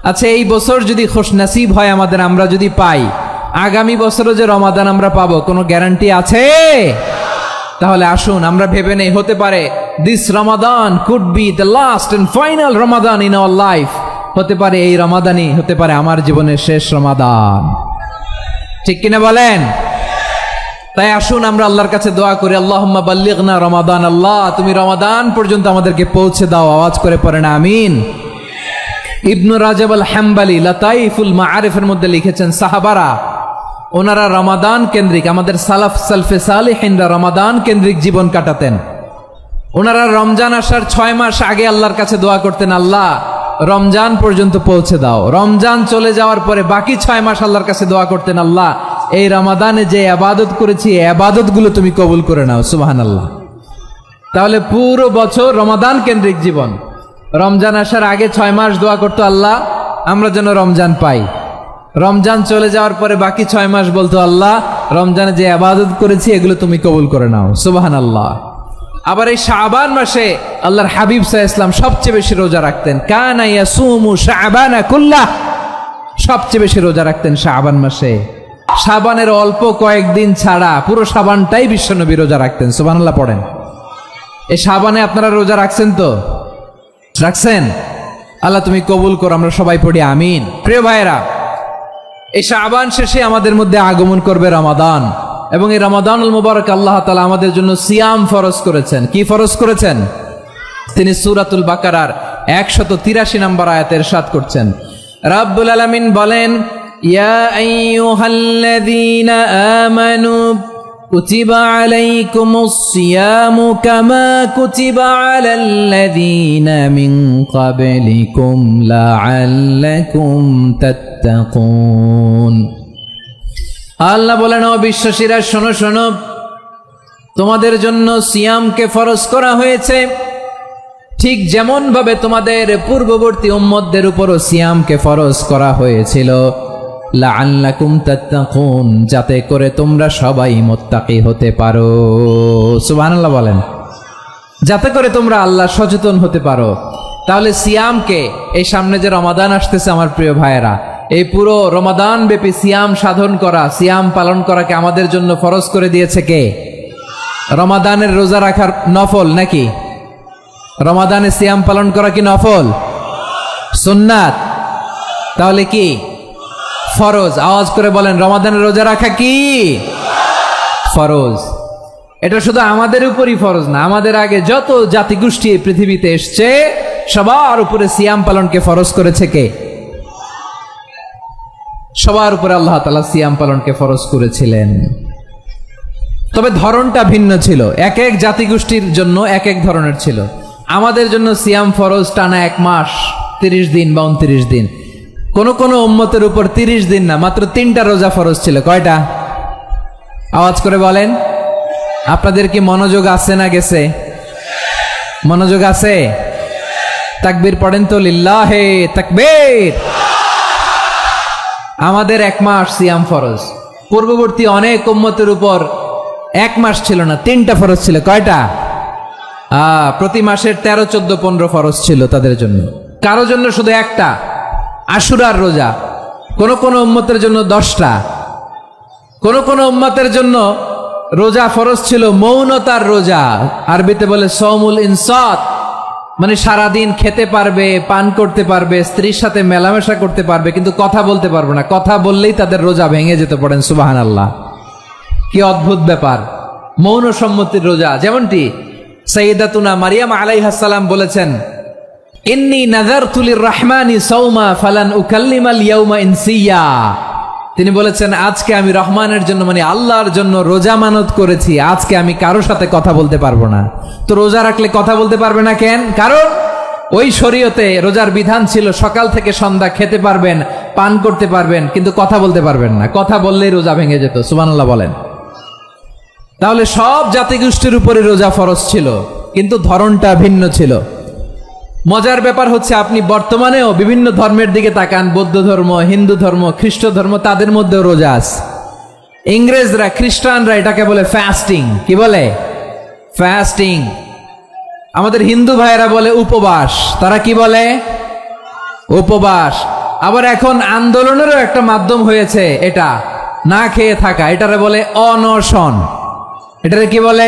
আচ্ছা, এই বছর যদি খুশনসিব হয় আমাদের, আমরা যদি পাই, আগামী বছরও যে রমাদান আমরা পাবো কোনো গ্যারান্টি আছে? তাহলে আসুন আমরা ভেবে নেই, হতে পারে this Ramadan could be the last and final Ramadan in our life. হতে পারে এই রমাদানই হতে পারে আমার জীবনের শেষ রমাদান। ঠিক কিনা বলেন? তাই আসুন আমরা আল্লাহর কাছে দোয়া করি, আল্লাহুম্মা বাল্লিগনা রমাদান। আল্লাহ, তুমি রমাদান পর্যন্ত আমাদেরকে পৌঁছে দাও। আওয়াজ করে পড়েন আমিন। ইবনু রাজাব আল হাম্বালি লাতাইফুল মাআরিফের মধ্যে লিখেছেন, সাহাবারা ওনারা রমাদান কেন্দ্রিক, আমাদের সালাফ সালফে সালিহিনরা রমাদান কেন্দ্রিক জীবন কাটাতেন। ওনারা রমজান আসার 6 মাস আগে আল্লাহর কাছে দোয়া করতেন, আল্লাহ রমজান পর্যন্ত পৌঁছে দাও। রমজান চলে যাওয়ার পরে বাকি 6 মাস আল্লাহর কাছে দোয়া করতেন, আল্লাহ এই রমাদানে যে ইবাদত করেছি এই ইবাদতগুলো তুমি কবুল করে নাও। সুবহানাল্লাহ। তাহলে পুরো বছর রমাদান কেন্দ্রিক জীবন। রমজান আসার আগে 6 মাস দোয়া করতো, আল্লাহ আমরা যেন রমজান পাই। রমজান চলে যাওয়ার পরে বাকি 6 মাস বলতো, আল্লাহ রমজানে যে ইবাদত করেছি এগুলো তুমি কবুল করে নাও। সুবহানাল্লাহ। আবার এই শাবান মাসে আল্লাহর হাবিব সাল্লাল্লাহু আলাইহি ওয়াসাল্লাম সবচেয়ে বেশি রোজা রাখতেন। কানা ইয়াসুমু শাবানা কুল্লাহ, সবচেয়ে বেশি রোজা রাখতেন শাবান মাসে। শাবানের অল্প কয়েকদিন ছাড়া পুরো শাবানটাই বিশ্বনবী রোজা রাখতেন। সুবহানাল্লাহ পড়েন। এই শাবানে আপনারা রোজা রাখছেন তো? রাখছেন? আল্লাহ তুমি কবুল করো, আমরা সবাই পড়ি আমিন। প্রিয় ভাইয়েরা, এই শাবান শেষে আমাদের মধ্যে আগমন করবে রমাদান, এবং এই রমাদানুল মুবারক আল্লাহ তাআলা আমাদের জন্য সিয়াম ফরজ করেছেন। কি ফরজ করেছেন? তিনি সূরাতুল বাকারার 183 নম্বর আয়াতে ইরশাদ করছেন, রাব্বুল আলামিন বলেন, ইয়া আইয়ুহাল্লাযীনা আমানু কুতিবা আলাইকুমুস সিয়ামু কামা কুতিবা আলাল্লাযীনা মিন ক্বাবলিকুম লাআল্লাকুম তাত্তাকুন। আল্লাহ বলেন, ও বিশ্বাসীরা শোনো শোনো, তোমাদের জন্য সিয়ামকে ফরজ করা হয়েছে, ঠিক যেমন ভাবে তোমাদের পূর্ববর্তী উম্মতদের উপরও সিয়ামকে ফরজ করা হয়েছিল, লাআল্লাকুম তাত্তাকুন, যাতে করে তোমরা সবাই মুত্তাকি হতে পারো। সুবহানাল্লাহ বলেন, যাতে করে তোমরা আল্লাহ সচেতন হতে পারো। তাহলে সিয়ামকে, এই সামনে যে রমাদান আসতেছে আমার প্রিয় ভাইয়েরা, এই পুরো রমাদান ব্যাপী সিয়াম সাধন করা, সিয়াম পালন করাকে আমাদের জন্য ফরজ করে দিয়েছে কে? রমাদানের রোজা রাখার নফল নাকি? রমাদানে সিয়াম পালন করা কি নফল? সুন্নাত? তাহলে কি ফরজ? আওয়াজ করে বলেন, রমাদানের রোজা রাখা কি ফরজ? এটা শুধু আমাদের উপরই ফরজ না, আমাদের আগে যত জাতিগোষ্ঠী পৃথিবীতে এসছে সবার উপরে সিয়াম পালনকে ফরজ করেছে কে? সবার উপরে আল্লাহ তাআলা সিয়াম পালনকে ফরজ করেছিলেন। তবে ধরনটা ভিন্ন ছিল, এক এক জাতিগোষ্ঠীর জন্য এক এক ধরনের ছিল। আমাদের জন্য সিয়াম ফরজ টানা 1 মাস 30 দিন বা 29 দিন। কোন কোন উম্মতের উপর 30 দিন না, মাত্র 3টা রোজা ফরজ ছিল। কয়টা? আওয়াজ করে বলেন। আপনাদের কি মনোযোগ আছে না গেছে? মনোযোগ আছে? তাকবীর পড়েন তো, লিল্লাহে তাকবীর। আমাদের 1 মাস সিয়াম ফরজ। পূর্ববর্তী অনেক উম্মতের উপর 1 মাস ছিল না, 3টা ফরজ ছিল। কয়টা? প্রতি মাসের 13, 14, 15 ফরজ ছিল তাদের জন্য। কারো জন্য শুধু একটা, আশুরার রোজা। কোন কোন উম্মতের জন্য 10টা। কোন কোন উম্মতের জন্য রোজা ফরজ ছিল মৌনতার রোজা, আরবিতে বলে সওমুল ইনসাত, মানে সারাদিন খেতে পারবে, পান করতে পারবে, স্ত্রীর সাথে মেলামেশা করতে পারবে, কিন্তু কথা বলতে পারবে না। কথা বললেই তাদের রোজা ভেঙে যেতে। পড়েন সুবহানাল্লাহ। কি অদ্ভুত ব্যাপার! মৌন সম্মতির রোজা। যেমনটি সাইয়্যিদাতুনা মারিয়াম আলাইহাস সালাম বলেছেন, ইন্নী নাযারতু লির-রাহমানি সাওমা ফালান উকাল্লিমাল ইয়াওমা ইনসিয়া। তিনি বলেছেন, আজকে আমি রহমানের জন্য, মানে আল্লাহর জন্য রোজা মানত করেছি, আজকে আমি কারোর সাথে কথা বলতে পারবো না। তো রোজা রাখলে কথা বলতে পারবে না কেন? কারণ ওই শরীয়তে রোজার বিধান ছিল সকাল থেকে সন্ধ্যা খেতে পারবেন, পান করতে পারবেন, কিন্তু কথা বলতে পারবেন না। কথা বললেই রোজা ভেঙে যেত। সুবহানাল্লাহ বলেন। তাহলে সব জাতিগোষ্ঠীর উপরে রোজা ফরজ ছিল, কিন্তু ধরনটা ভিন্ন ছিল। মজার ব্যাপার হচ্ছে, আপনি বর্তমানেও বিভিন্ন ধর্মের দিকে তাকান, বৌদ্ধ ধর্ম, হিন্দু ধর্ম, খ্রিস্ট ধর্ম, তাদের মধ্যেও রোজা আছে। ইংরেজরা, খ্রিস্টানরা এটাকে বলে ফাস্টিং। কি বলে? ফাস্টিং। আমাদের হিন্দু ভাইয়েরা বলে উপবাস। তারা কি বলে? উপবাস। আবার এখন আন্দোলনেরও একটা মাধ্যম হয়েছে এটা, না খেয়ে থাকা, এটারে বলে অনশন। এটারে কি বলে?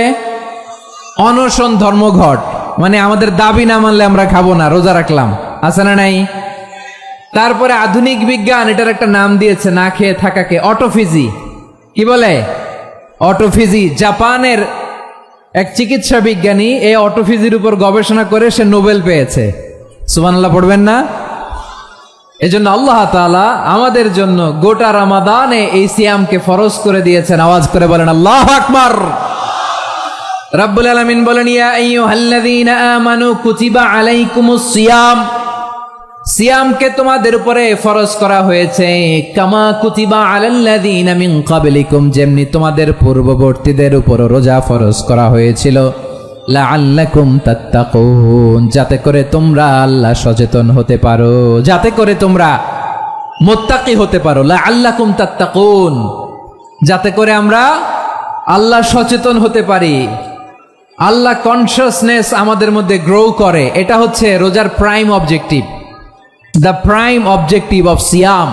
অনশন ধর্মঘট। মানে আমাদের দাবি না মানলে আমরা খাবো না, রোজা রাখলাম, আছে না নাই? তারপরে আধুনিক বিজ্ঞান এটার একটা নাম দিয়েছে না খেয়ে থাকাকে, অটোফিজি। কি বলে? অটোফিজি। জাপানের এক চিকিৎসা বিজ্ঞানী এই অটোফিজির উপর গবেষণা করে সে নোবেল পেয়েছে। সুবহানাল্লাহ পড়বেন না? এজন্য আল্লাহ তাআলা আমাদের জন্য গোটা রমাদানে এই সিয়ামকে ফরজ করে দিয়েছেন। আওয়াজ করে বলেন আল্লাহু আকবার। রাব্বুল আলামিন বলেন, ইয়া আইয়ুহাল্লাযীনা আমানু কুতিবা আলাইকুমুস সিয়াম, সিয়ামকে তোমাদের উপরে ফরজ করা হয়েছে, কামা কুতিবা আলাল্লাযীনা মিন ক্বাবলিকুম, যেমনি তোমাদের পূর্ববর্তীদের উপর রোজা ফরজ করা হয়েছিল, লাআল্লাকুম তাত্তাকুন, যাতে করে তোমরা আল্লাহ সচেতন হতে পারো, যাতে করে তোমরা মুত্তাকি হতে পারো। লাআল্লাকুম তাত্তাকুন, যাতে করে আমরা আল্লাহ সচেতন হতে পারি, আল্লাহ কনসিয়াসনেস আমাদের মধ্যে গ্রো করে। এটা হচ্ছে রোজার prime objective, the prime objective of সিয়াম।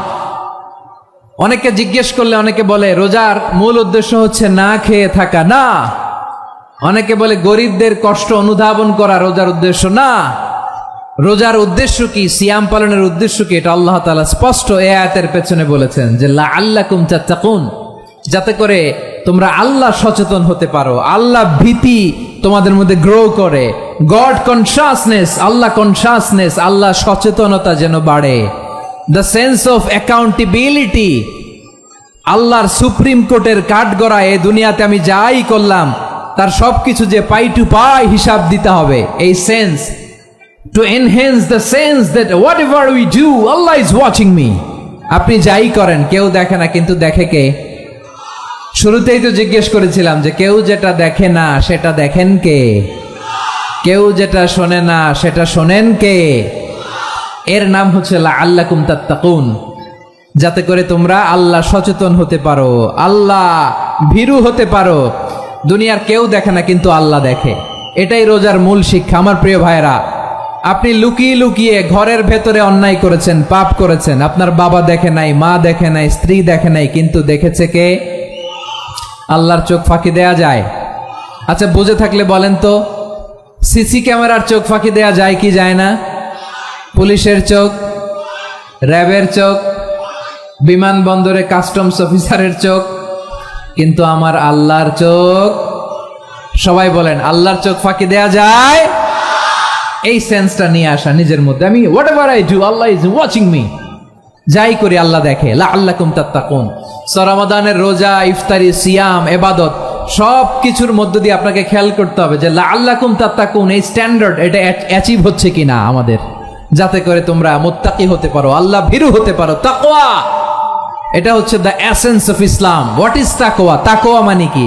অনেকে জিজ্ঞেস করলে অনেকে বলে রোজার মূল উদ্দেশ্য হচ্ছে না খেয়ে থাকা। না। অনেকে বলে গরিবদের কষ্ট অনুধাবন করা রোজার উদ্দেশ্য। না। রোজার উদ্দেশ্য কি, সিয়াম পালনের উদ্দেশ্য কি, এটা আল্লাহ তাআলা স্পষ্ট এই আয়াতের পেছনে বলেছেন যে লাআল্লাকুম তাত্তাকুন, যাতে করে তোমরা আল্লাহ সচেতন হতে পারো, আল্লাহ ভীতি তোমাদের মধ্যে গ্রো করে, গড কনসিয়াসনেস, আল্লাহ কনসিয়াসনেস, আল্লাহ সচেতনতা যেন বাড়ে, দ্য সেন্স অফ অ্যাকাউন্টেবিলিটি, আল্লাহর সুপ্রিম কোর্টের কাঠগড়া এই দুনিয়াতে আমি যাই করলাম তার সবকিছু যে পাই টু পাই হিসাব দিতে হবে, এই sense, to enhance the sense that what ever we do Allah is watching me. আপনি যাই করেন কেউ দেখে না, কিন্তু দেখে কে? শুরুতেই তো জিজ্ঞেস করেছিলাম যে কেউ যেটা দেখে না সেটা দেখেন কে? কেউ যেটা শোনে না সেটা শোনেন কে? এর নাম হচ্ছে লাআল্লাকুম তাত্তাকুন, যাতে করে তোমরা আল্লাহ সচেতন হতে পারো, আল্লাহ ভীরু হতে পারো। দুনিয়ার কেউ দেখে না, কিন্তু আল্লাহ দেখে। এটাই রোজার মূল শিক্ষা। আমার প্রিয় ভাইরা, আপনি লুকিয়ে লুকিয়ে ঘরের ভেতরে অন্যায় করেছেন, পাপ করেছেন, আপনার বাবা দেখে নাই, মা দেখে নাই, স্ত্রী দেখে নাই, কিন্তু দেখেছে কে? আল্লাহর চোখ ফাঁকি দেয়া যায়? আচ্ছা বুঝে থাকলে বলেন তো, সিসি ক্যামেরার চোখ ফাঁকি দেয়া যায় কি যায় না? পুলিশের চোখ, র্যাবের চোখ, বিমানবন্দরে কাস্টমস অফিসারের চোখ, কিন্তু আমার আল্লাহর চোখ? সবাই বলেন আল্লাহর চোখ ফাঁকি দেয়া যায়? এই সেন্সটা নিয়ে আসা নিজের মধ্যে, আমি what ever I do Allah is watching me, যাই করি আল্লাহ দেখে। লাআল্লাকুম তাত্তাকুন। রমাদানের রোজা, ইফতারি, সিয়াম, ইবাদত সব কিছুর মধ্য দিয়ে আপনাকে খেয়াল করতে হবে যে লাআল্লাকুম তাত্তাকুন এই স্ট্যান্ডার্ড এটা অ্যাচিভ হচ্ছে কিনা আমাদের, যাতে করে তোমরা মুত্তাকি হতে পারো, আল্লাহ ভীরু হতে পারো। তাকওয়া, এটা হচ্ছে the essence of Islam. What is তাকওয়া? তাকওয়া মানে কি?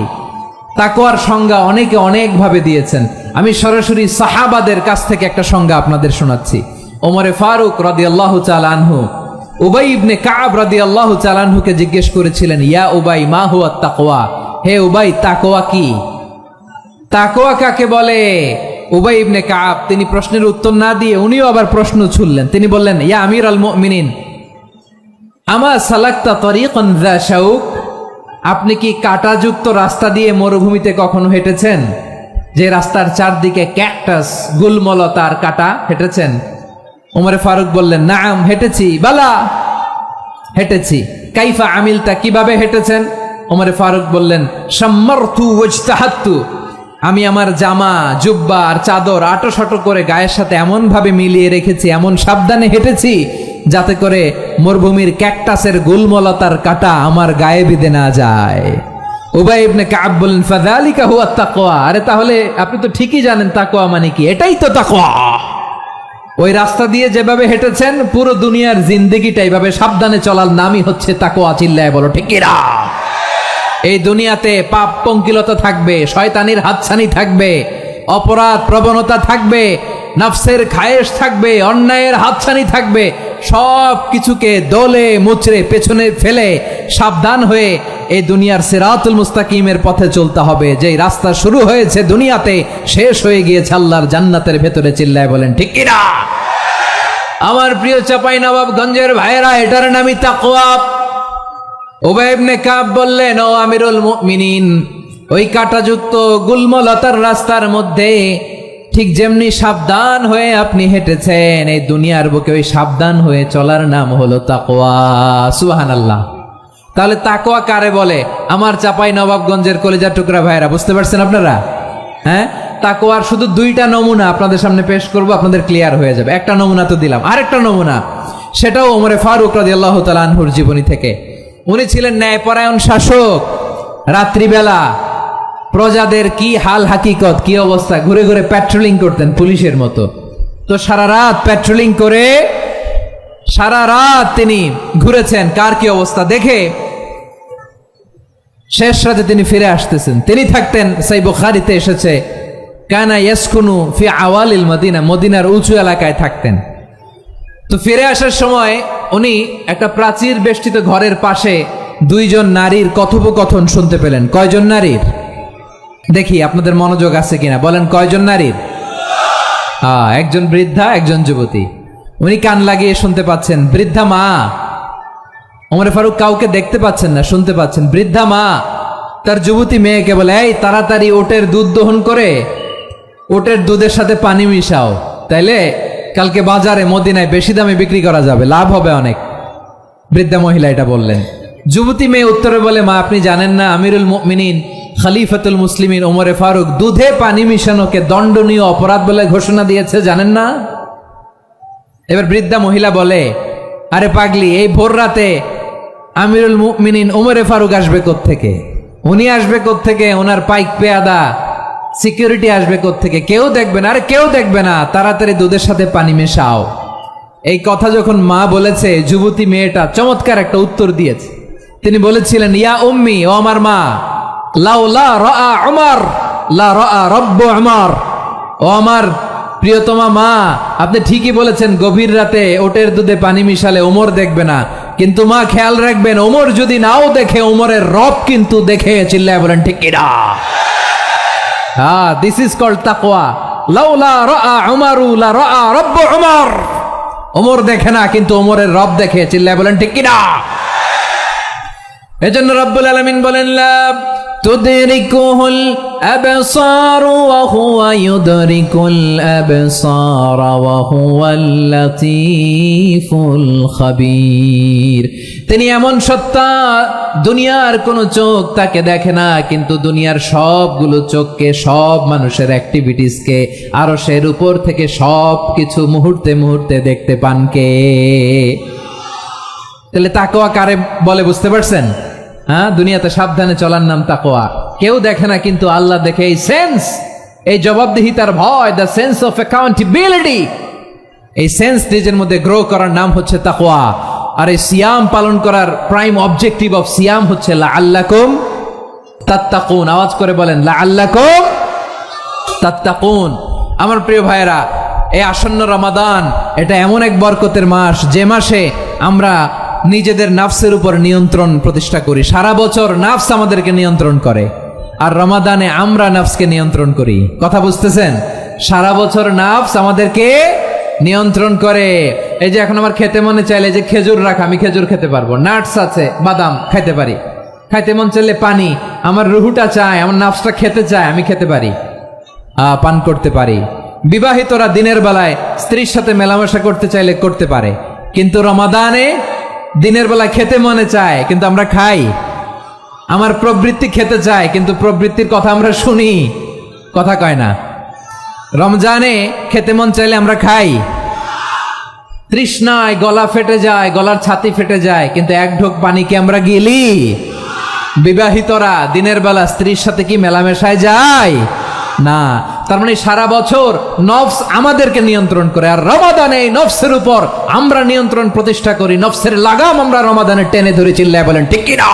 তাকওয়ার সংজ্ঞা অনেকে অনেক ভাবে দিয়েছেন। আমি সরাসরি সাহাবাদের কাছ থেকে একটা সংজ্ঞা আপনাদের শোনাচ্ছি। ওমরে ফারুক রাদিয়াল্লাহু তাআলা আনহু উবাই ইবনে কাব রাদিয়াল্লাহু তাআলা আনহুকে জিজ্ঞেস করেছিলেন, ইয়া উবাই মা হুয়া তাকওয়া, হে উবাই তাকওয়া কি? তাকওয়া কাকে বলে? উবাই ইবনে কাব তিনি প্রশ্নের উত্তর না দিয়ে উনিও আবার প্রশ্ন ছুড়লেন। তিনি বললেন, ইয়া আমিরুল মুমিনিন আমা সালাকতা তরিকান যা শাউক, আপনি কি কাঁটাযুক্ত রাস্তা দিয়ে মরুভূমিতে কখনো হেঁটেছেন? যে রাস্তার চারদিকে ক্যাকটাস, গুলমলতার কাঁটা, হেঁটেছেন? ওমরে ফারুক বললেন, নাম হেঁটেছি। বালা, হেঁটেছি। কাইফা আমিলতা, কিভাবে হেঁটেছেন? ওমরে ফারুক বললেন, শাম্মারতু ওয়াজতাহাত্তু, আমি আমার জামা, জুব্বা আর চাদর আটোশাটো করে গায়ের সাথে এমন ভাবে মিলিয়ে রেখেছি, এমন সাবধানে হেঁটেছি যাতে করে মরুভূমির ক্যাকটাসের গুলমলতার কাঁটা আমার গায়ে বিঁধে না যায়। উবাই ইবনে কাব বললেন, ফাযালিকা হুয়া তাকওয়া, আরে তাহলে আপনি তো ঠিকই জানেন তাকওয়া মানে কি, এটাই তো তাকওয়া। ওই রাস্তা দিয়ে যেভাবে হেঁটেছেন পুরো দুনিয়ার জিন্দেগিটা এইভাবে সাবধানে চলার নামই হচ্ছে তাকওয়া। চিল্লায় বলো ঠিক কিনা? এই দুনিয়াতে পাপ পঙ্কিলতা থাকবে, শয়তানির হাতছানি থাকবে, অপরাধ প্রবণতা থাকবে, নফসের খায়েশ থাকবে, অন্যায়ের হাতছানি থাকবে, সব কিছুকে দলে মুচড়ে পেছনে ফেলে সাবধান হয়ে এই দুনিয়ার সিরাতুল মুস্তাকিমের পথে চলতে হবে। যেই রাস্তা শুরু হয়েছে দুনিয়াতে শেষ হয়ে গিয়েছে আল্লাহর জান্নাতের ভেতরে। চিল্লায় বলেন ঠিক কিনা? আমার প্রিয় চাপাই নবাবগঞ্জের ভাইয়েরা, এটার নামই তাকওয়া। উবাই ইবনে কাব বললেন, ও আমিরুল মুমিনিন, ওই কাঁটাযুক্ত গুল্মলতার রাস্তার মধ্যে ঠিক যেমনি সাবধান হয়ে আপনি হেঁটেছেন, এই দুনিয়ার বুকে ওই সাবধান হয়ে চলার নাম হলো তাকওয়া। সুবহানাল্লাহ। তাহলে তাকওয়া কারে বলে? আমার চাপাই নবাবগঞ্জের কলিজার টুকরা ভাইয়েরা, বুঝতে পারছেন আপনারা? হ্যাঁ, তাকওয়ার শুধু দুইটা নমুনা আপনাদের সামনে পেশ করব, আপনাদের ক্লিয়ার হয়ে যাবে। একটা নমুনা তো দিলাম, আরেকটা নমুনা, সেটাও ওমরে ফারুক রাদিয়াল্লাহু তাআলা আনহুর জীবনী থেকে। উনি ছিলেন ন্যায়পরায়ণ শাসক। রাত্রিবেলা প্রজাদের কি হাল হাকিকত, কি অবস্থা, ঘুরে ঘুরে প্যাট্রোলিং করতেন পুলিশের মতো। তো সারা রাত প্যাট্রোলিং করে সারা রাত তিনি ঘুরেছেন কার কি অবস্থা দেখে। শেষ রাতে তিনি ফিরে আসতেছেন। তিনি থাকতেন, সেই বুখারীতে এসেছে, কানা ইয়াসকুনু ফি আওয়ালিল মদিনা, মদিনার উঁচু এলাকায় থাকতেন। তো ফিরে আসার সময় উনি একটা প্রাচীর বেষ্টিত ঘরের পাশে দুইজন নারীর কথোপকথন শুনতে পেলেন। কয়জন নারীর? দেখি আপনাদের মনোযোগ আছে কিনা, বলেন কয়জন নারীর? একজন বৃদ্ধা, একজন যুবতী। উনি কান লাগিয়ে শুনতে পাচ্ছেন। বৃদ্ধা মা, ওমর ফারুক কাউকে দেখতে পাচ্ছেন না, শুনতে পাচ্ছেন। বৃদ্ধা মা তার যুবতী মেয়েকে বলে, এই তাড়াতাড়ি ওটের দুধ দহন করে ওটের দুধের সাথে পানি মিশাও, তাইলে কালকে বাজারে মদিনায় বেশি দামে বিক্রি করা যাবে, লাভ হবে অনেক। বৃদ্ধা মহিলা এটা বললেন। যুবতী মেয়ে উত্তরে বলে, মা আপনি জানেন না আমিরুল মুমিনিন খলিফাতুল মুসলিমিন ওমরে ফারুক দুধে পানি মিশানোকে দণ্ডনীয় অপরাধ বলে ঘোষণা দিয়েছে, জানেন না? এবার বৃদ্ধা মহিলা বলে, আরে পাগলি, এই ভোর রাতে আমিরুল মুমিনিন ওমরে ফারুক আসবে কোত্থেকে? উনি আসবে কোত্থেকে? ওনার পাইক পেয়াদা সিকিউরিটি আসবে কোত্থেকে? কেউ দেখবে না। আরে কেউ দেখবে না, তাড়াতাড়ি দুধের সাথে পানি মেশাও। এই কথা যখন মা বলেছে, যুবতী মেয়েটা চমৎকার একটা উত্তর দিয়েছে। তিনি বলেছিলেন, ইয়া উম্মি, ও আমার মা, লাউলা রাআ উমর লা রাআ রব্বু উমর। ও আমার প্রিয়তমা মা, আপনি ঠিকই বলেছেন, গভীর রাতে ওটের দুধে পানি মিশালে ওমর দেখবে না, কিন্তু মা খেয়াল রাখবেন, ওমর যদি নাও দেখে, ওমরের রব কিন্তু দেখে। চিল্লায় বলেন ঠিক কিনা? দিস ইজ কল্ড তাকওয়া। লাউলা রাআ উমরু লা রাআ রব্বু উমর। ওমর দেখে না, কিন্তু ওমরের রব দেখে। চিল্লায় বলেন ঠিক কিনা? এজন্য রব্বুল আলামিন বলেন, লা তুদরিকুহুল আবসার ওয়া হুয়া ইউদরিকুল আবসার ওয়া হুয়াল লাতীফুল খাবীর। তিনি এমন সত্তা, দুনিয়ার কোন চোখ তাকে দেখে না, কিন্তু দুনিয়ার সবগুলো চোখকে, সব মানুষের অ্যাক্টিভিটিসকে আরশের উপর থেকে সব কিছু মুহূর্তে মুহূর্তে দেখতে পান কে? তাহলে তাকওয়া কারে বলে বুঝতে পারছেন? দুনিয়াতে সাবধানে চলার নাম তাকওয়া। কেউ দেখে না, কিন্তু আল্লাহ দেখে। এই সেন্স, এই জবাবদিহিতার ভয়, দ্য সেন্স অফ অ্যাকাউন্টেবিলিটি, এই সেন্স নিজের মধ্যে গ্রো করার নাম হচ্ছে তাকওয়া। আর এই সিয়াম পালন করার প্রাইম অবজেক্টিভ অফ সিয়াম হচ্ছে লাআল্লাকুম তাত্তাকুন। আওয়াজ করে বলেন, লাআল্লাকুম তাত্তাকুন। আমার প্রিয় ভাইয়েরা, এই আসন্ন রমাদান, এটা এমন এক বরকতের মাস, যে মাসে আমরা নিজেদের নাফসের উপর নিয়ন্ত্রণ প্রতিষ্ঠা করি। সারা বছর নাফস আমাদেরকে নিয়ন্ত্রণ করে, আর রমাদানে আমরা নাফসকে নিয়ন্ত্রণ করি। কথা বুঝতেছেন? সারা বছর নাফস আমাদেরকে নিয়ন্ত্রণ করে। এই যে এখন আমার খেতে মনে চাইলে যে খেজুর রাখ, আমি খেজুর খেতে পারবো, নাটস আছে, বাদাম খাইতে পারি। খাইতে মন চাইলে পানি, আমার রুহুটা চায়, আমার নাফসটা খেতে চায়, আমি খেতে পারি, পান করতে পারি। বিবাহিতরা দিনের বেলায় স্ত্রীর সাথে মেলামেশা করতে চাইলে করতে পারে, কিন্তু রমাদানে দিনের বেলা খেতে মনে চায়, কিন্তু আমরা খাই। আমার প্রবৃত্তি খেতে চায়, কিন্তু প্রবৃত্তির কথা আমরা শুনি, কথা কয় না। রমজানে খেতে মন চাইলে আমরা খাই। তৃষ্ণায় গলা ফেটে যায়, গলার ছাতি ফেটে যায়, কিন্তু এক ঢোক পানি কি আমরা গিলি? বিবাহিতরা দিনের বেলা স্ত্রীর সাথে কি মেলামেশায় যায়? না। তার মানে সারা বছর নফস আমাদেরকে নিয়ন্ত্রণ করে, আর রমাদানে নফসের উপর আমরা নিয়ন্ত্রণ প্রতিষ্ঠা করি। নফসের লাগাম আমরা রমাদানে টেনে ধরে। চিল্লায় বলেন ঠিক কিনা?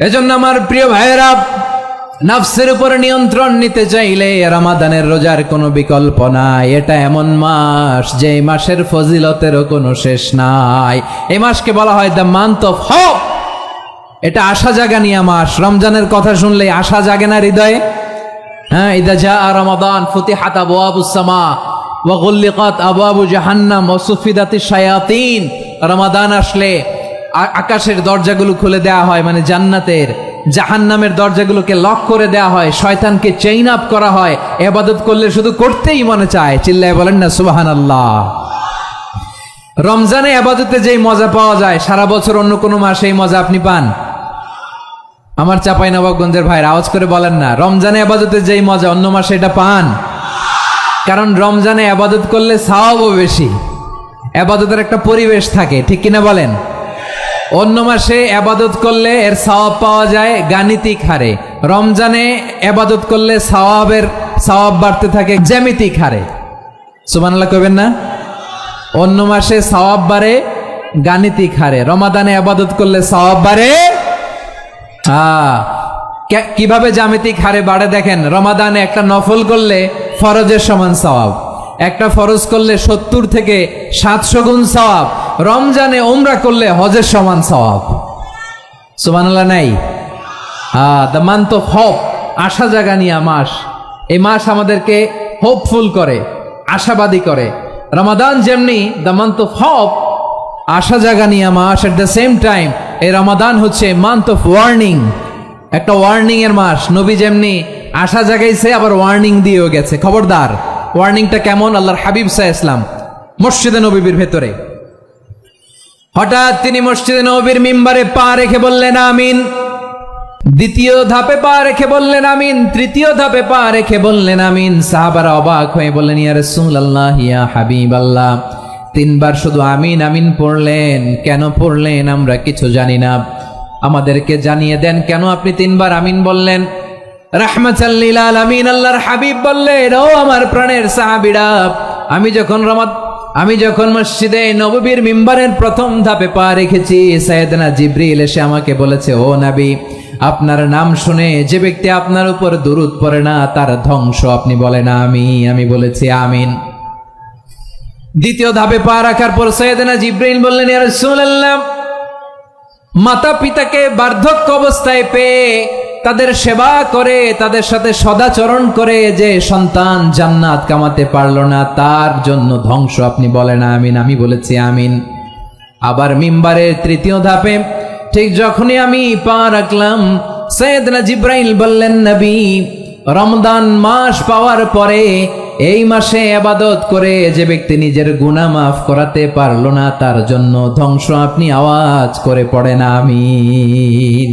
এজন্য আমার প্রিয় ভাইয়েরা, নফসের উপর নিয়ন্ত্রণ নিতে চাইলে রমাদানের রোজার কোনো বিকল্প নাই। এটা এমন মাস, যে মাসের ফজিলতেরও কোনো শেষ নাই। এই মাসকে বলা হয় দ্য মান্থ অফ হোপ। এটা আশা জাগানিয়া মাস। রমজানের কথা শুনলে আশা জাগে না হৃদয়ে? ইদা জাআ রমাদান ফুতিহাত আবওয়াবুস সামা। ওয়া গুল্লিকাত আবওয়াবু জাহান্নাম ওয়া সুফিদাতিশ শায়াতিন। রমাদান আসলে আকাশের দরজাগুলো খুলে দেওয়া হয়, মানে জান্নাতের। জাহান্নামের দরজাগুলোকে লক করে দেওয়া হয়, শয়তানকে চেইন আপ করা হয়। ইবাদত করলে শুধু করতেই মনে চায়। চিল্লায় বলেন না সুবহানাল্লাহ। রমজানে ইবাদতে যেই মজা পাওয়া যায়, সারা বছর অন্য কোনো মাসে এই মজা আপনি পান? আমার চাঁপাইনবাবগঞ্জের ভাইরা আওয়াজ করে বলেন না, রমজানে ইবাদতে যেই মজা অন্য মাসে এটা পান? কারণ রমজানে ইবাদত করলে সওয়াবও বেশি, ইবাদতের একটা পরিবেশ থাকে, ঠিক কিনা বলেন? অন্য মাসে ইবাদত করলে এর সওয়াব পাওয়া যায় গাণিতিক হারে, রমজানে ইবাদত করলে সওয়াব বাড়তে থাকে জ্যামিতিক হারে। সুবহানাল্লাহ কইবেন না? অন্য মাসে সওয়াব বাড়ে গাণিতিক হারে, রমাদানে ইবাদত করলে সওয়াব বাড়ে কিভাবে জ্যামিতিক হারে বাড়ে দেখেন। রমাদানে একটা নফল করলে ফরজের সমান সওয়াব, একটা ফরজ করলে 70 থেকে 700 গুণ সওয়াব, রমজানে উমরা করলে হজের সমান সওয়াব। সুবহানাল্লাহ নাই? দ্য মান্থ অফ হোপ, আশা জাগানিয়া মাস। এই মাস আমাদেরকে হোপফুল করে, আশাবাদী করে। রমাদান যেমনি দ্য মান্থ অফ হোপ, আশা জাগানিয়া মাস, এট দ্য সেম টাইম এই রমাদান হচ্ছে মান্থ অফ ওয়ার্নিং, একটা ওয়ার্নিং এর মাস। নবী যেমনি আশা জাগাইছে, আবার ওয়ার্নিং দিয়েও গেছে, খবরদার। ওয়ার্নিংটা কেমন? আল্লাহর হাবিব সাল্লাল্লাহু আলাইহি ওয়াসাল্লাম মসজিদে নববীর ভেতরে, হঠাৎ তিনি মসজিদে নববীর মিম্বারে পা রেখে বললেন আমিন। দ্বিতীয় ধাপে পা রেখে বললেন আমিন, তৃতীয় ধাপে পা রেখে বললেন আমিন। সাহাবারা অবাক হয়ে বললেন, ইয়া রাসূলুল্লাহ, ইয়া হাবিবাল্লাহ, 3 বার শুধু আমিন আমিন পড়লেন, কেন পড়লেন আমরা কিছু জানি না, আমাদেরকে জানিয়ে দেন কেন আপনি 3 বার আমিন বললেন। রাহমাতাল লিল আলামিন আল্লাহর হাবিব বললেন, ও আমার প্রাণের সাহাবীরা, আমি যখন মসজিদে নববীর মিম্বারের প্রথম ধাপে পা রেখেছি, সাইয়েদনা জিবরিল এসে আমাকে বলেছে, ও নবী, আপনার নাম শুনে যে ব্যক্তি আপনার উপর দুরূদ পড়ে না তার ধ্বংস। আপনি বলেন আমি বলেছি আমিন। দ্বিতীয় ধাপে পা রাখার পর সাইয়েদনা জিবরিল বললেন, ইয়া রাসূলুল্লাহ, মাতা পিতাকে বার্ধক্য অবস্থায় পেয়ে তাদের সেবা করে, তাদের সাথে সদাচরণ করে যে সন্তান জান্নাত কামাতে পারলো না, তার জন্য ধ্বংস। আপনি বলেন আমিন। আমি বলেছি আমিন। আবার মিম্বারের তৃতীয় ধাপে ঠিক যখনই আমি পা রাখলাম, সাইয়েদনা জিবরাইল বললেন, নবী, রমজান মাস পাওয়ার পরে এই মাসে ইবাদত করে যে ব্যক্তি নিজের গুনাহ মাফ করাতে পারলো না, তার জন্য ধ্বংস। আপনি আওয়াজ করে পড়েন আমিন।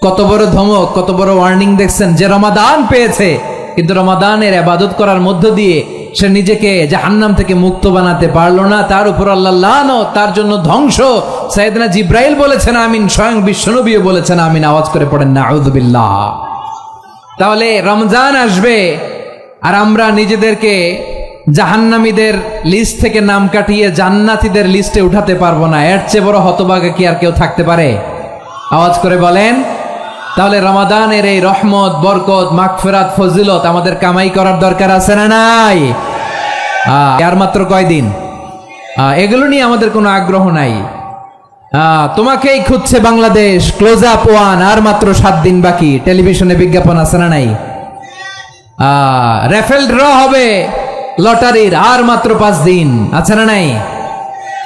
কত বড় ধমক, কত বড় ওয়ার্নিং দেখছেন। যে রমাদান পেয়েছে, কিন্তু রমাদানের ইবাদত করার মধ্য দিয়ে সে নিজেকে জাহান্নাম থেকে মুক্ত বানাতে পারলো না, তার উপর আল্লাহ লানত, তার জন্য ধ্বংস। সাইয়েদনা জিবরাইল বলেছেন আমিন, স্বয়ং বিশ্বনবীও বলেছেন আমিন। আওয়াজ করে পড়েন নাউযুবিল্লাহ। তাহলে রমজান আসবে আর আমরা নিজেদেরকে জাহান্নামীদের লিস্ট থেকে নাম কাটিয়ে জান্নাতীদের লিস্টে উঠাতে পারবো না। এর চেয়ে বড় হতভাগা কি আর কেউ থাকতে পারে? আওয়াজ করে বলেন। তাহলে রমাদানের এই রহমত, বরকত, মাগফিরাত, ফজিলত আমাদের কামাই করার দরকার আছে না নাই? আর মাত্র কয়দিন, এগুলো নিয়ে আমাদের কোনো আগ্রহ নাই। তোমাকেই খুঁজছে বাংলাদেশ, ক্লোজ আপ 1, আর মাত্র 7 দিন বাকি। টেলিভিশনে বিজ্ঞাপন আছে না নাই? রেফেল ড্র হবে লটারির, আর মাত্র 5 দিন, আছে না নাই?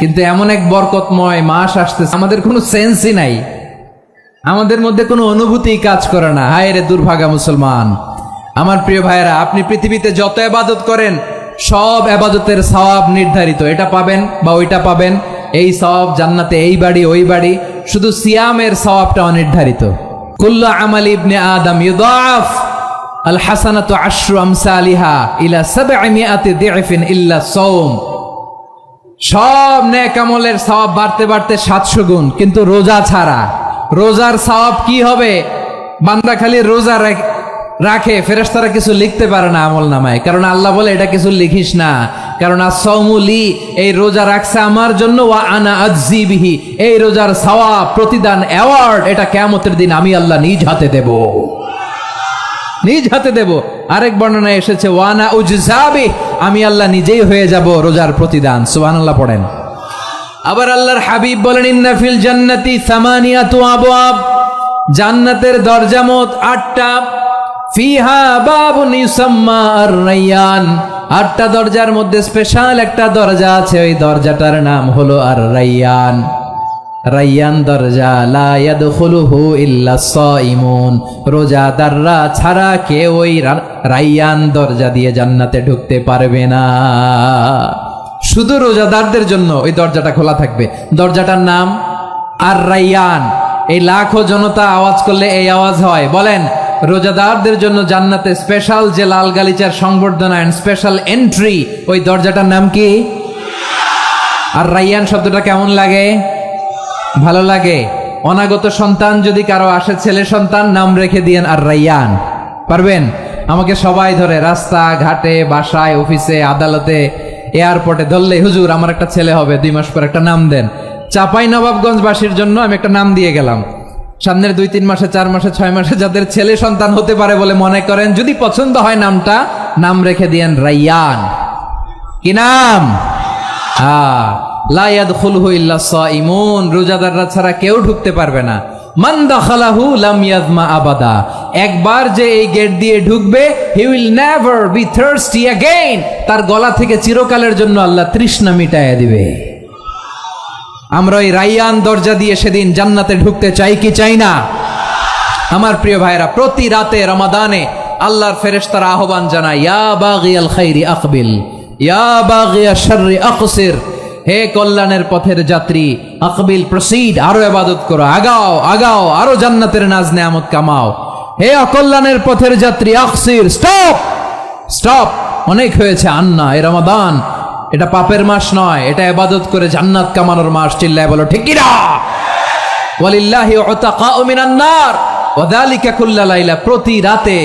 কিন্তু এমন এক বরকতময় মাস আসতেছে, আমাদের কোনো সেন্সই নাই, আমাদের মধ্যে কোনো অনুভূতি কাজ করে না। হায় রে দুর্ভাগা মুসলমান। আমার প্রিয় ভাইরা, আপনি পৃথিবীতে যত ইবাদত করেন, সব ইবাদতের সওয়াব নির্ধারিত। এটা পাবেন বা ওইটা পাবেন, এই সওয়াব জান্নাতে, এই বাড়ি ওই বাড়ি। শুধু সিয়ামের সওয়াবটা অনির্ধারিত। কুল্লু আমাল ইবনে আদম ইউদাফ আল হাসানাতু আশরু আমসালিহা ইলা 700 দি'ফিন ইল্লা সাওম। সব নেক আমলের সওয়াব বাড়তে বাড়তে 700 গুণ, কিন্তু রোজা ছাড়া। রোজার সওয়াব কি হবে? বান্দা খালি রোজা রাখে, ফেরেশতারা কিছু লিখতে পারে না আমল নামায়, কারণ আল্লাহ বলে এটা কিছু লিখিস না, কারণ as-সাওমু লি, এই রোজা রাখছে আমার জন্য, ওয়া আনা আজজি বিহি, এই রোজার সওয়াব, প্রতিদান, অ্যাওয়ার্ড, এটা কিয়ামতের দিন আমি আল্লাহ নিজ হাতে দেব, নিজ হাতে দেব। আরেক বর্ণনায় এসেছে ওয়া আনা উজজা বিহি, আমি আল্লাহ নিজেই হয়ে যাব রোজার প্রতিদান। সুবহানাল্লাহ পড়েন। আবার আল্লাহর হাবিব বলেন, ইন্না ফিল জান্নাতি 8 আবওয়াব, জান্নাতের দরজা মোট 8টা। ফিহা বাবুন ইউসাম্মা আর-রায়্যান, 8টা দরজার মধ্যে স্পেশাল একটা দরজা আছে, ওই দরজাটার নাম হলো আর-রায়্যান। রায়্যান দরজা, লা ইয়াদখুলুহু ইল্লা সাইমুন, রোজাদাররা ছাড়া কেউ ওই রায়্যান দরজা দিয়ে জান্নাতে ঢুকতে পারবে না। শুধু রোজাদারদের জন্য ওই দরজাটা খোলা থাকবে। দরজাটার নাম আর-রায়্যান। এই লাখো জনতা আওয়াজ করলে এই আওয়াজ হয়, বলেন রোজাদারদের জন্য জান্নাতে স্পেশাল যে লাল গালিচার সংবর্ধনা এন্ড স্পেশাল এন্ট্রি, ওই দরজাটার নাম কি? আর-রায়্যান শব্দটা কেমন লাগে? ভালো লাগে। অনাগত সন্তান যদি কারো আসে, ছেলে সন্তান, নাম রেখে দিয়েন আর-রায়্যান। পারবেন? আমাকে সবাই ধরে রাস্তা ঘাটে, বাসায়, অফিসে, আদালতে, এয়ারপোর্টে ধরলে, হুজুর আমার একটা ছেলে হবে 2 মাস পর, একটা নাম দেন। চাপাই নবাবগঞ্জবাসীর জন্য আমি একটা নাম দিয়ে গেলাম। সামনের 2-3 মাসে, 4 মাসে, 6 মাসে যাদের ছেলে সন্তান হতে পারে বলে মনে করেন, যদি পছন্দ হয় নামটা, নাম রেখে দিয়েন রায়্যান। কি নাম? লা ইয়াদখুলুহু ইল্লা সাইমুন, রোজাদাররা ছাড়া কেউ ঢুকতে পারবে না। মান দাখালাহু লাম ইয়াজমা আবাদা, একবার যে এই গেট দিয়ে ঢুকবে, he will never be thirsty again, তার গলা থেকে চিরকালের জন্য আল্লাহ তৃষ্ণা মিটাইয়া দিবে। আমরা এই রায়্যান দরজা দিয়ে সেদিন জান্নাতে ঢুকতে চাই কি চাই না? আমার প্রিয় ভাইরা, প্রতি রাতে রমাদানে আল্লাহর ফেরেশতারা আহ্বান জানায়, ইয়া বাগিয়াল খাইরি আকবিল, ইয়া বাগিয়াশ শাররি আকসির, হে কল্যাণের পথের যাত্রী, আকবিল প্রসিড, আরো ইবাদত করো, আগাও আগাও, আরো জান্নাতের নাজ নেয়ামত কামাও। হে অকল্যাণের পথের যাত্রী, আকসির, স্টপ স্টপ, অনেক হয়েছে, আন্না, এ রমাদান এটা পাপের মাস নয়, এটা ইবাদত করে জান্নাত কামানোর মাস। চিল্লায় বলো ঠিক কি না? ওয়ালিল্লাহি উতাকাউ মিনান নার ওয়া যালিকা কুল্লা লাইলা, প্রতি রাতে,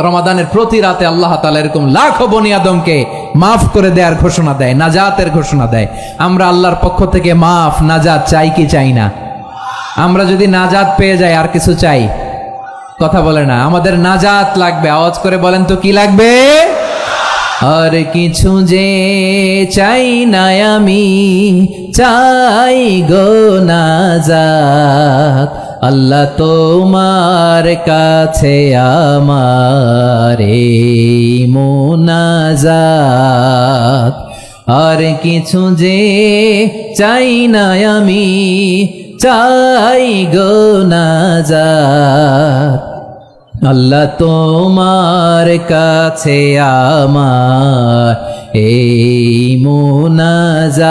রমাদানের প্রতি রাতে আল্লাহ তাআলা এরকম লাখো বনি আদমকে মাফ করে দেওয়ার ঘোষণা দেয়, নাজাতের ঘোষণা দেয়। আমরা আল্লাহর পক্ষ থেকে মাফ, নাজাত চাই কি চাই না? আমরা যদি নাজাত পেয়ে যাই আর কিছু চাই? কথা বলে না। আমাদের নাজাত লাগবে, আওয়াজ করে বলেন তো কি লাগবে? আর কিছু যে চাই না আমি, চাই গো নাজাত, আল্লাহ তোমার কাছে আমার এই মুনাজাত। আর কিছু যে চাই না আমি, চাই গো নাজাত, আল্লাহ তোমার কাছে আমার এই মুনাজাত,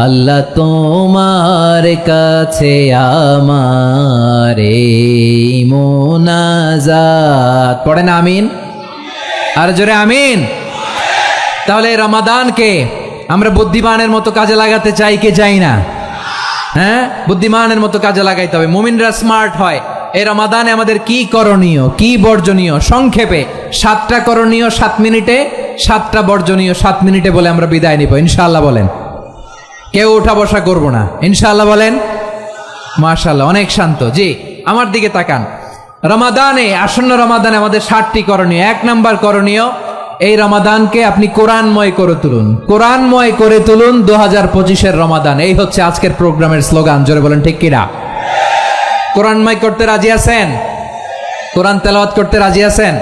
আল্লাহ তোমার কাছে আমার এই মুনাজাত। পড়েন আমিন, আর জোরে আমিন। তাহলে রমাদানকে আমরা বুদ্ধিমানের মতো কাজে লাগাতে চাই কি চাই না? হ্যাঁ, বুদ্ধিমানের মতো কাজে লাগাইতে হবে। মুমিনরা স্মার্ট হয়। এই রমাদানে আমাদের কি করণীয়, কি বর্জনীয়? সংক্ষেপে 7টা করণীয় 7 মিনিটে, 7টা বর্জনীয় 7 মিনিটে বলে আমরা বিদায় নিব ইনশাআল্লাহ। বলেন, কেউ উঠা বসা করবো না ইনশাআল্লাহ। বলেন মাশাআল্লাহ, অনেক শান্ত। জি, আমার দিকে তাকান। রমাদানে, আসন্ন রমাদানে আমাদের 7টি করণীয়। 1 নাম্বার করণীয়, এই রমাদানকে আপনি কোরআনময় করে তুলুন। কোরআনময় করে তুলুন 2025-এর রমাদান। এই হচ্ছে আজকের প্রোগ্রামের স্লোগান। জোরে বলেন ঠিক কিনা? কোরআনময় করতে রাজি আছেন? কোরআন তেলাওয়াত করতে রাজি আছেন?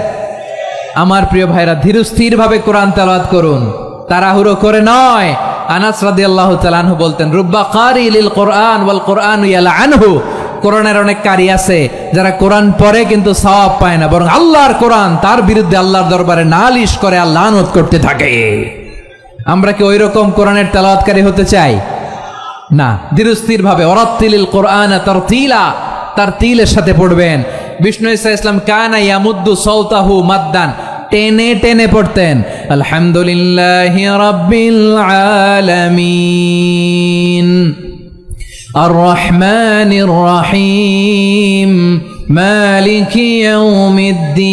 আমার প্রিয় ভাইরা, ধীরস্থির ভাবে কোরআন তেলাওয়াত করুন, তাড়াহুড়ো করে নয়। আনাস রাদিয়াল্লাহু তাআলা আনহু বলতেন, রুব্বা কারি লিল কোরআন ওয়াল কোরআনু ইয়ালআনহু, কোরআনের অনেক কারি আছে যারা কোরআন পড়ে কিন্তু সওয়াব পায় না, বরং আল্লাহর কোরআন তার বিরুদ্ধে আল্লাহর দরবারে নালিশ করে আর লানত করতে থাকে। আমরা কি ওই রকম কোরআনের তেলাওয়াতকারী হতে চাই? না। ধীরস্থির ভাবে, ওয়ারাত্তিলিল কোরআনা তারতিলা, তারতিলের সাথে পড়বেন। বিষ্ণু ঈসা ইসলাম কানা ইয়ামুদ্দু সাওতাহু মাদ্দান, টেনে টেনে পড়তেন। আলহামদুলিল্লাহি রাব্বিল আলামিন আর রহমানির রহিম মালিকি ইয়াউমিদ্দিন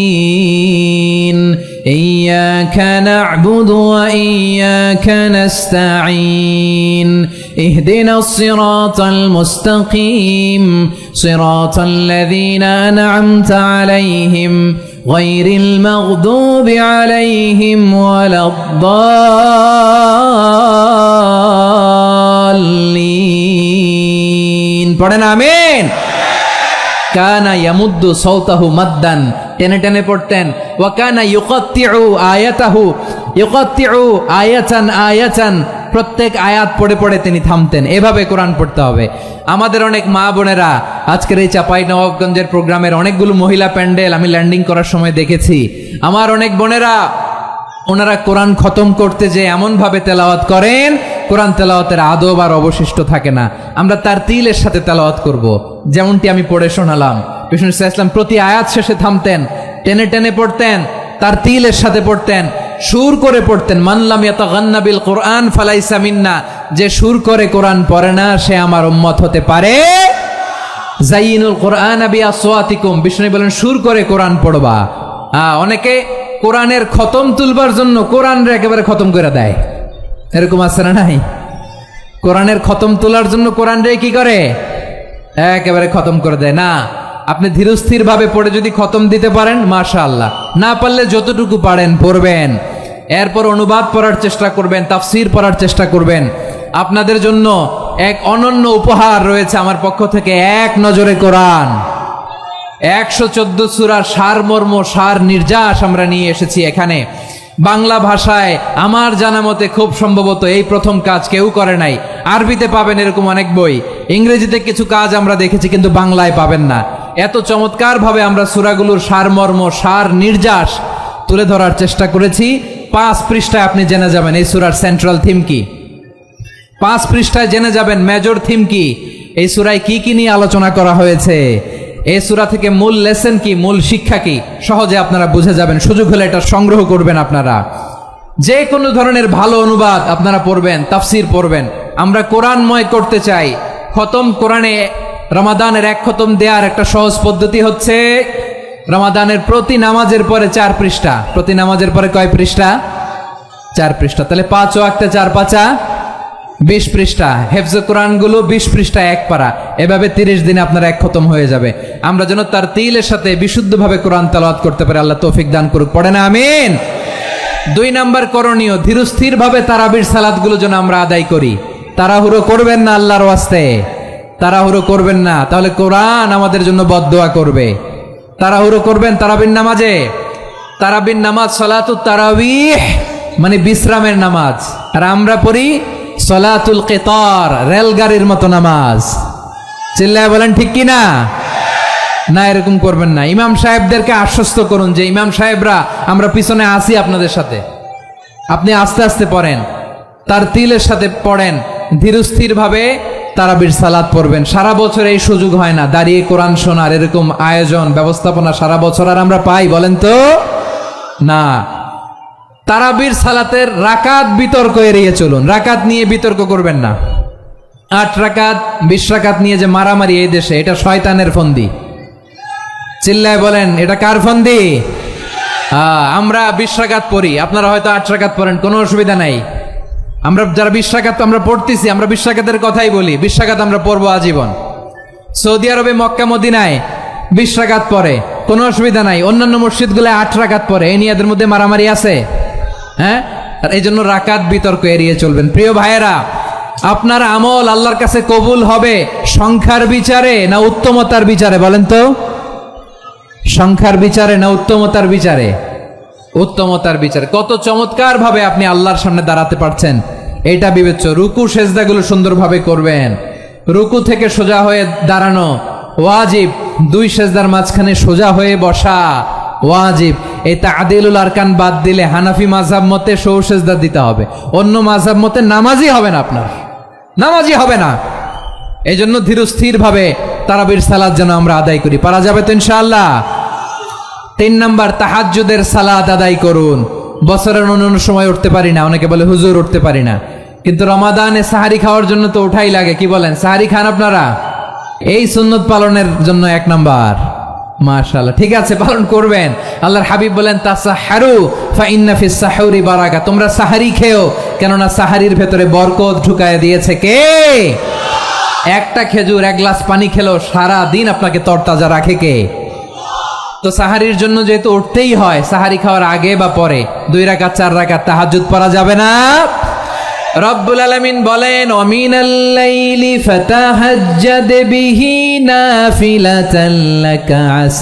ইয়্যাকা না'বুদু ওয়া ইয়্যাকা নাস্তাঈন ইহদিনাস সিরাতাল মুস্তাকিম সিরাতাল লাযীনা আন'আমতা আলাইহিম গায়রিল মাগদুবি আলাইহিম ওয়ালাদ-দাল্লিন। পড়েন আমিন। কানা ইয়ামুদ্দু সাওতাহু মাদ্দান, টেনে টেনে পড়তেন। ওয়া কানা ইউকাত্তিউ আয়াতাহু, ইউকাত্তিউ আয়াতান আয়াতান, প্রত্যেক আয়াত পড়ে পড়ে তিনি থামতেন। এভাবে কোরআন পড়তে হবে। আমাদের অনেক মা বোনেরা আজকের এই চাঁপাইনবাবগঞ্জের প্রোগ্রামের অনেকগুলো মহিলা প্যান্ডেল আমি ল্যান্ডিং করার সময় দেখেছি। আমার অনেক বোনেরা ওনারা কোরআন খতম করতে যে এমন ভাবে তেলাওয়াত করেন, কোরআন তেলাওয়াতের আদব আর অবশিষ্ট থাকে না। আমরা তার তিলের সাথে তেলাওয়াত করব, যেমনটি আমি পড়ে শোনালাম। বিষ্ণু ইসলাম প্রতি আয়াত শেষে থামতেন, টেনে টেনে পড়তেন, তার তিলের সাথে পড়তেন, সুর করে পড়তেন। মানলাম ইয়াতাগান্না বিল কোরআন ফালাইসা মিন্না, যে সুর করে কোরআন পড়ে না সে আমার উম্মত হতে পারে। জাইনুল কোরআন বিআসওয়াতিকুম, বিষ্ণু বলেন সুর করে কোরআন পড়বা। অনেকে কোরআনের খতম তুলবার জন্য কোরআনরে একেবারে খতম করে দেয়, এরকম আছে না নাই? কোরআনের খতম তোলার জন্য কোরআনরে কি করে? একেবারে খতম করে দেয় না। আপনি ধীরস্থির ভাবে পড়ে যদি খতম দিতে পারেন মাশাআল্লাহ, না পারলে যতটুকু পারেন পড়বেন। এরপর অনুবাদ পড়ার চেষ্টা করবেন, তাফসীর পড়ার চেষ্টা করবেন। আপনাদের জন্য এক অনন্য উপহার রয়েছে আমার পক্ষ থেকে, এক নজরে কোরআন। 114 সূরার সারমর্ম, সার নির্যাস আমরা নিয়ে এসেছি এখানে বাংলা ভাষায়। আমার জানা মতে খুব সম্ভবত এই প্রথম কাজ কেউ করে নাই। আরবিতে পাবেন এরকম অনেক বই, ইংরেজিতে কিছু কাজ আমরা দেখেছি, কিন্তু বাংলায় পাবেন না। এত চমৎকার ভাবে আমরা সূরাগুলোর সারমর্ম, সার নির্যাস তুলে ধরার চেষ্টা করেছি। 5 পৃষ্ঠায় আপনি জেনে যাবেন এই সূরার সেন্ট্রাল থিম কি। 5 পৃষ্ঠায় জেনে যাবেন মেজর থিম কি, এই সূরায় কি কি নিয়ে আলোচনা করা হয়েছে, এই সূরা থেকে মূল লেসন কি, মূল শিক্ষা কি, সহজে আপনারা বুঝে যাবেন। সুযোগ হলে এটা সংগ্রহ করবেন। আপনারা যে কোনো ধরনের ভালো অনুবাদ আপনারা পড়বেন, তাফসীর পড়বেন। আমরা কোরআনময় করতে চাই। খতম কোরআনে রমাদানের 1 খতম দেওয়ার একটা সহজ পদ্ধতি হচ্ছে রমাদানের প্রতি নামাজের পরে 4 পৃষ্ঠা। প্রতি নামাজের পরে কয় পৃষ্ঠা? 4 পৃষ্ঠা। তাহলে 5 ওয়াক্তে 4 পাঁচা 20 পৃষ্ঠা। হেফজ কোরআনগুলো 20 পৃষ্ঠা 1 পারা। এভাবে 30 দিনে আপনার 1 খতম হয়ে যাবে। আমরা যেন তার তিলের সাথে বিশুদ্ধভাবে কোরআন তেলাওয়াত করতে পারি, আল্লাহ তৌফিক দান করুক। পড়ে না আমিন। 2 নাম্বার করণীয়, ধীরস্থির ভাবে তারাবির সালাতগুলো যেন আমরা আদায় করি। তাড়াহুড়ো করবেন না, আল্লাহর ওয়াস্তে তাড়াহুড়ো করবেন না, তাহলে কোরআন আমাদের জন্য বদদোয়া করবে। তাড়াহুড়ো করবেন তারাবির নামাজে। তারাবির নামাজ সালাতুত তারাবিহ মানে বিশ্রামের নামাজ, আর আমরা পড়ি সলাতুল কিতার, রেলগাড়ির মতো নামাজ। চিল্লায় বলেন ঠিক কি না? না, এরকম করবেন না। ইমাম সাহেবদেরকে আশ্বস্ত করুন যে ইমাম সাহেবরা আমরা পিছনে আসি আপনাদের সাথে, আপনি আস্তে আস্তে পড়েন, তার তিলের সাথে পড়েন, ধীরস্থির ভাবে তারাবির সালাত পড়বেন। সারা বছর এই সুযোগ হয় না, দাঁড়িয়ে কোরআন শোনার এরকম আয়োজন ব্যবস্থাপনা সারা বছর আর আমরা পাই বলেন তো না। তারাবির সালাতের রাকাত বিতর্ক এড়িয়ে চলুন। রাকাত নিয়ে বিতর্ক করবেন না। 8 রাকাত 20 রাকাত নিয়ে যে মারামারি এই দেশে, এটা শয়তানের ফন্দি। চিল্লায় বলেন এটা কার ফন্দি? আমরা 20 রাকাত পড়ি, আপনারা হয়তো 8 রাকাত পড়েন, কোনো অসুবিধা নাই। আমরা যারা 20 রাকাত আমরা পড়তেছি, আমরা 20 রাকাতের কথাই বলি। 20 রাকাত আমরা পড়বো আজীবন। সৌদি আরবে মক্কা মদিনায় 20 রাকাত পড়ে, কোনো অসুবিধা নাই। অন্যান্য মসজিদগুলো 8 রাকাত পড়ে, এই নিয়ে এদের মধ্যে মারামারি আছে? হ্যাঁ, আর এই জন্য রাকাত বিতর্ক এড়িয়ে চলবেন। প্রিয় ভাইয়েরা, আপনার আমল আল্লাহর কাছে কবুল হবে সংখ্যার বিচারে না উত্তমতার বিচারে? বলেন তো, সংখ্যার বিচারে না উত্তমতার বিচারে? উত্তমতার বিচারে। কত চমৎকার ভাবে আপনি আল্লাহর সামনে দাঁড়াতে পারছেন এটা বিবেচ্য। রুকু সেজদাগুলো সুন্দরভাবে করবেন। রুকু থেকে সোজা হয়ে দাঁড়ানো ওয়াজিব, 2 সেজদার মাঝখানে সোজা হয়ে বসা ওয়াজিব। এই তা'দিলুল আরকান বাদ দিলে হানাফি মাযহাব মতে সৌ সেজদা দিতে হবে, অন্য মাযহাব মতে নামাজই হবে না, আপনার নামাজই হবে না। এই জন্য ধীরস্থির ভাবে তারাবির সালাত যেন আমরা আদায় করি। পারা যাবে তো ইনশাআল্লাহ? 3 নাম্বার, তাহাজ্জুদের সালাত আদায় করুন। বছরের অন্য সময় উঠতে পারি না, অনেকে বলে হুজুর উঠতে পারি না, কিন্তু রমাদানে সাহারি খাওয়ার জন্য তো উঠাই লাগে। কি বলেন, সাহারি খান আপনারা? এই সুন্নত পালনের জন্য 1 নাম্বার। মাশাআল্লাহ, ঠিক আছে, পালন করবেন। আল্লাহর হাবিব বলেন তাসাহহারু ফা ইন্না ফিস সাহুরি বারাকা, তোমরা সাহারি খেও, কেননা সাহারির ভেতরে বরকত ঢুকায় দিয়েছে কে? একটা খেজুর 1 গ্লাস পানি খেলেও সারা দিন আপনাকে তরতাজা রাখে কে? তো সাহারির জন্য যেহেতু উঠতেই হয়, সাহারি খাওয়ার আগে বা পরে 2 রাকাত 4 রাকাত তাহাজ্জুদ পড়া যাবে না? রব্বুল আলামিন বলেন ওয়ামিনাল লাইলি ফাতাহাজ্জাদ বিহি নাফিলাতান লাকা আসা